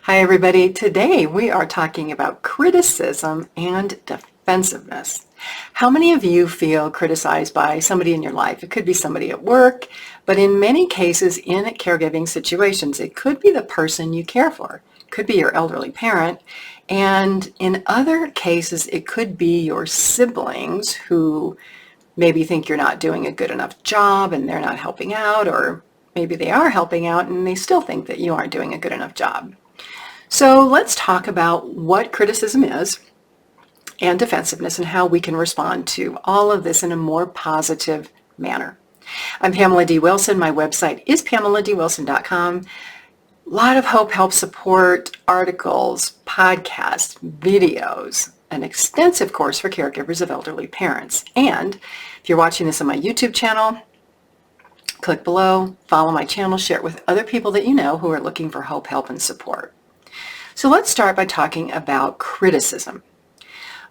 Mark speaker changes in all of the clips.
Speaker 1: Hi everybody. Today we are talking about criticism and defensiveness. How many of you feel criticized by somebody in your life? It could be somebody at work, but in many cases in caregiving situations, it could be the person you care for. It could be your elderly parent. And in other cases, it could be your siblings who maybe think you're not doing a good enough job and they're not helping out, or maybe they are helping out and they still think that you aren't doing a good enough job. So let's talk about what criticism is and defensiveness and how we can respond to all of this in a more positive manner. I'm Pamela D Wilson. My website is PamelaDWilson.com. A lot of hope, help, support, articles, podcasts, videos, an extensive course for caregivers of elderly parents. And if you're watching this on my YouTube channel, click below, follow my channel, share it with other people that you know who are looking for hope, help, and support. So let's start by talking about criticism.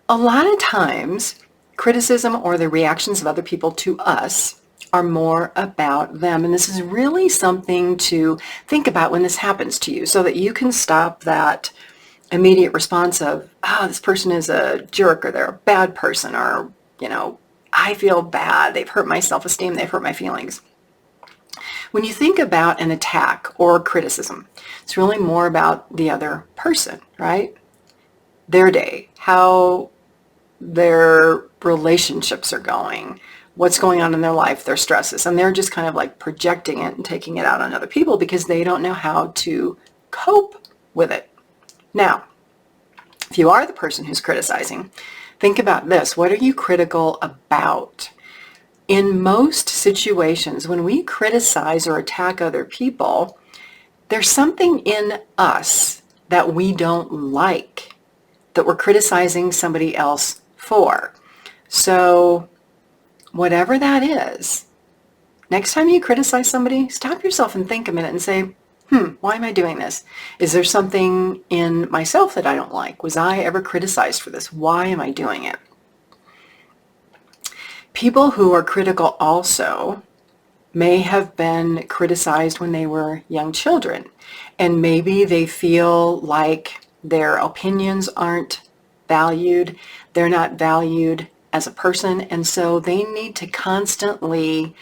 Speaker 1: A lot of times, criticism or the reactions of other people to us are more about them. And this is really something to think about when this happens to you so that you can stop that immediate response of, oh, this person is a jerk, or they're a bad person, or, I feel bad. They've hurt my self-esteem. They've hurt my feelings. When you think about an attack or criticism, it's really more about the other person, right? Their day, how their relationships are going, what's going on in their life, their stresses, and they're just kind of like projecting it and taking it out on other people because they don't know how to cope with it. Now, if you are the person who's criticizing, think about this. What are you critical about? In most situations, when we criticize or attack other people, there's something in us that we don't like, that we're criticizing somebody else for. So whatever that is, next time you criticize somebody, stop yourself and think a minute and say, why am I doing this? Is there something in myself that I don't like? Was I ever criticized for this? Why am I doing it? People who are critical also may have been criticized when they were young children, and maybe they feel like their opinions aren't valued, they're not valued as a person, and so they need to constantly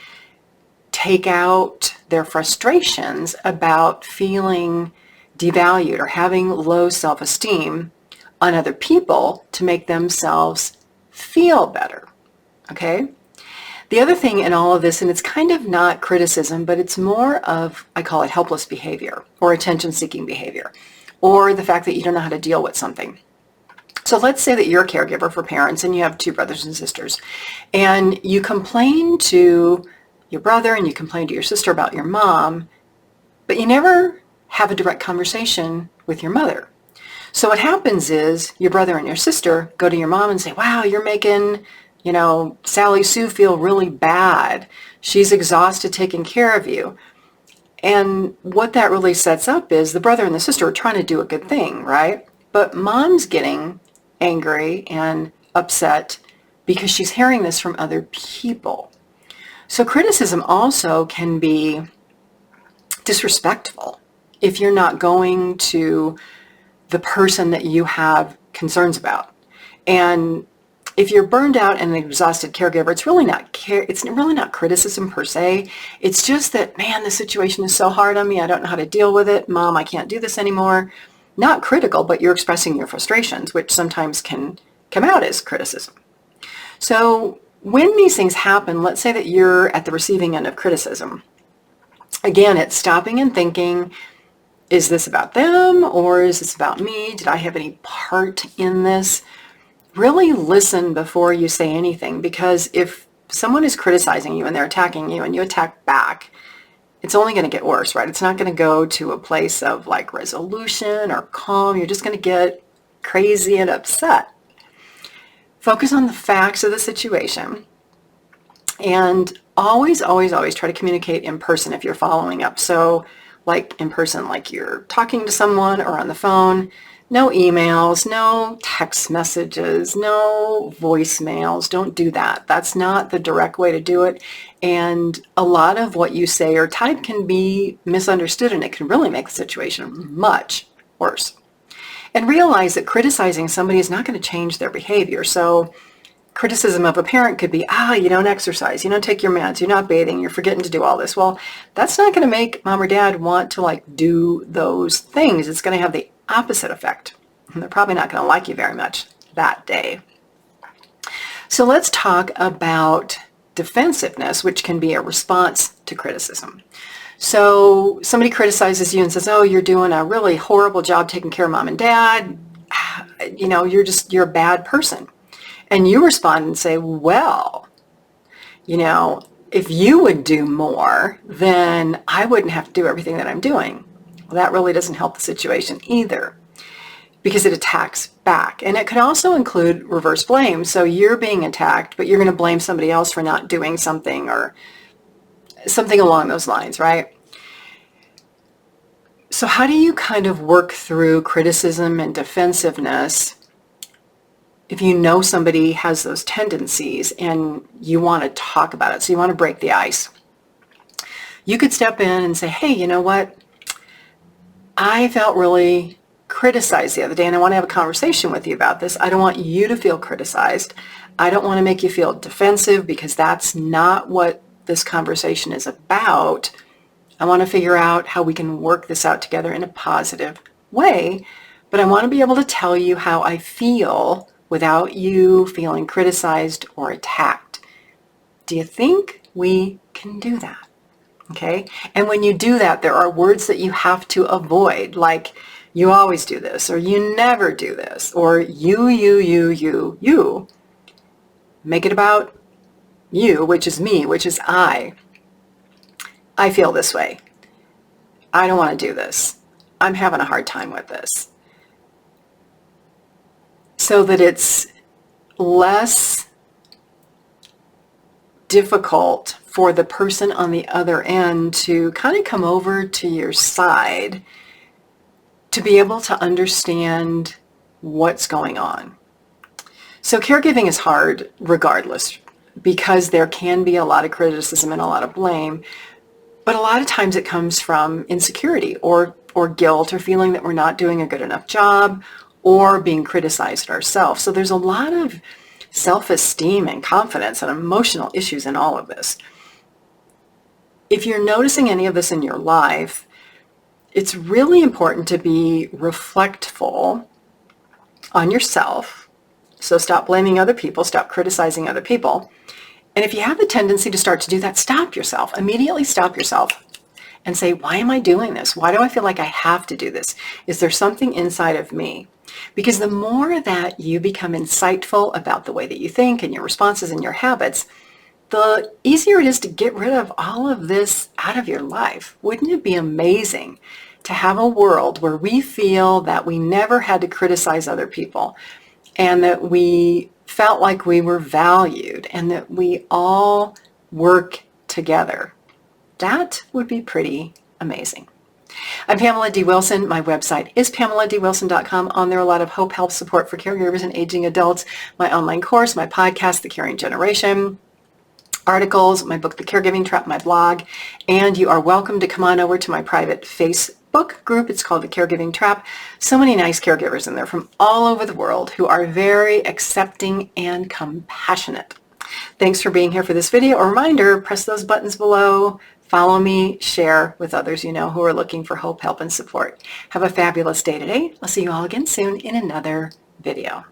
Speaker 1: take out their frustrations about feeling devalued or having low self-esteem on other people to make themselves feel better. Okay? The other thing in all of this, and it's kind of not criticism, but it's more of, I call it helpless behavior or attention-seeking behavior, or the fact that you don't know how to deal with something. So let's say that you're a caregiver for parents and you have two brothers and sisters, and you complain to your brother and you complain to your sister about your mom, but you never have a direct conversation with your mother. So what happens is your brother and your sister go to your mom and say, wow, you're making Sally Sue feel really bad. She's exhausted taking care of you. And what that really sets up is the brother and the sister are trying to do a good thing, right? But mom's getting angry and upset because she's hearing this from other people. So criticism also can be disrespectful if you're not going to the person that you have concerns about. And if you're burned out and an exhausted caregiver, it's really not criticism per se. It's just that, man, the situation is so hard on me. I don't know how to deal with it. Mom, I can't do this anymore. Not critical, but you're expressing your frustrations, which sometimes can come out as criticism. So when these things happen, let's say that you're at the receiving end of criticism. Again, it's stopping and thinking, is this about them or is this about me? Did I have any part in this? Really listen before you say anything, because if someone is criticizing you and they're attacking you and you attack back, it's only going to get worse, right? It's not going to go to a place of like resolution or calm. You're just going to get crazy and upset. Focus on the facts of the situation, and always, always, always try to communicate in person if you're following up. So like in person, like you're talking to someone or on the phone. No emails, no text messages, no voicemails. Don't do that. That's not the direct way to do it. And a lot of what you say or type can be misunderstood, and it can really make the situation much worse. And realize that criticizing somebody is not going to change their behavior. So criticism of a parent could be, you don't exercise, you don't take your meds, you're not bathing, you're forgetting to do all this. Well, that's not going to make mom or dad want to do those things. It's going to have the opposite effect. And they're probably not going to like you very much that day. So let's talk about defensiveness, which can be a response to criticism. So somebody criticizes you and says, oh, you're doing a really horrible job taking care of mom and dad. You're a bad person. And you respond and say, well, if you would do more, then I wouldn't have to do everything that I'm doing. Well, that really doesn't help the situation either, because it attacks back. And it could also include reverse blame. So you're being attacked, but you're going to blame somebody else for not doing something or something along those lines, right? So how do you kind of work through criticism and defensiveness if you know somebody has those tendencies and you want to talk about it? So you want to break the ice. You could step in and say, hey, you know what? I felt really criticized the other day and I want to have a conversation with you about this. I don't want you to feel criticized. I don't want to make you feel defensive, because that's not what this conversation is about. I want to figure out how we can work this out together in a positive way, but I want to be able to tell you how I feel without you feeling criticized or attacked. Do you think we can do that? Okay? And when you do that, there are words that you have to avoid, like you always do this, or you never do this, or you. Make it about you, which is me, which is I. I feel this way. I don't want to do this. I'm having a hard time with this. So that it's less difficult for the person on the other end to kind of come over to your side to be able to understand what's going on. So caregiving is hard regardless, because there can be a lot of criticism and a lot of blame, but a lot of times it comes from insecurity or guilt, or feeling that we're not doing a good enough job, or being criticized ourselves. So there's a lot of self-esteem and confidence and emotional issues in all of this. If you're noticing any of this in your life, it's really important to be reflectful on yourself. So stop blaming other people, stop criticizing other people. And if you have the tendency to start to do that, stop yourself. Immediately stop yourself and say, why am I doing this? Why do I feel like I have to do this? Is there something inside of me? Because the more that you become insightful about the way that you think and your responses and your habits, the easier it is to get rid of all of this out of your life. Wouldn't it be amazing to have a world where we feel that we never had to criticize other people, and that we felt like we were valued, and that we all work together? That would be pretty amazing. I'm Pamela D Wilson. My website is PamelaDWilson.com. On there, a lot of hope, help, support for caregivers and aging adults. My online course, my podcast, The Caring Generation, articles, my book, The Caregiving Trap, my blog, and you are welcome to come on over to my private Facebook group. It's called The Caregiving Trap. So many nice caregivers in there from all over the world who are very accepting and compassionate. Thanks for being here for this video. A reminder, press those buttons below, follow me, share with others you know who are looking for hope, help, and support. Have a fabulous day today. I'll see you all again soon in another video.